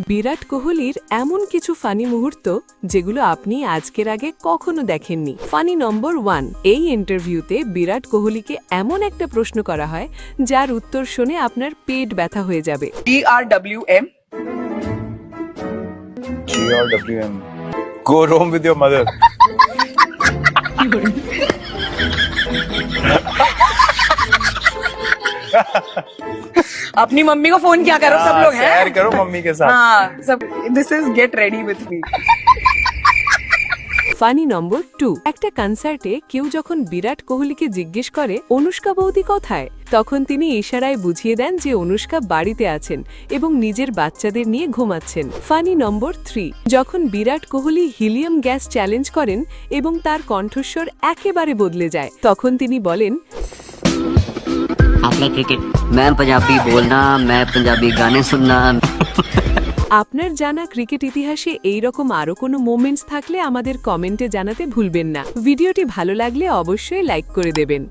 বিরাট কোহলির এমন কিছু ফানি মুহূর্ত যেগুলো আপনি আজকের আগে কখনো দেখেননি। ফানি নম্বর 1, এই ইন্টারভিউতে বিরাট কোহলিকে এমন একটা প্রশ্ন করা হয় যার উত্তর শুনে আপনার পেট ব্যথা হয়ে যাবে। GRWM. GRWM. Go home with your mother. अपनी मम्मी को फोन क्या करो, सब लोग हैं। सैर करो मम्मी के साथ। हाँ, सब this is get ready with me. Funny number 2, একটা কনসার্টে কেউ যখন বিরাট কোহলিকে জিজ্ঞেস করে অনুষ্কা বৌদি কোথায়, তখন তিনি ইশারায় বুঝিয়ে দেন যে অনুষ্কা বাড়িতে আছেন এবং নিজের বাচ্চাদের নিয়ে ঘুমাচ্ছেন। ফানি নম্বর 3, যখন Virat Kohli helium gas challenge করেন এবং তার কণ্ঠস্বর একেবারে বদলে যায়, তখন তিনি বলেন, आपने क्रिकेट मैं पंजाबी बोलना मैं पंजाबी गाने सुनना। আপনার জানা ক্রিকেট ইতিহাসে এই রকম আরো কোনো মোমেন্টস থাকলে আমাদের কমেন্টে জানাতে ভুলবেন না। ভিডিওটি ভালো লাগলে অবশ্যই লাইক করে দেবেন।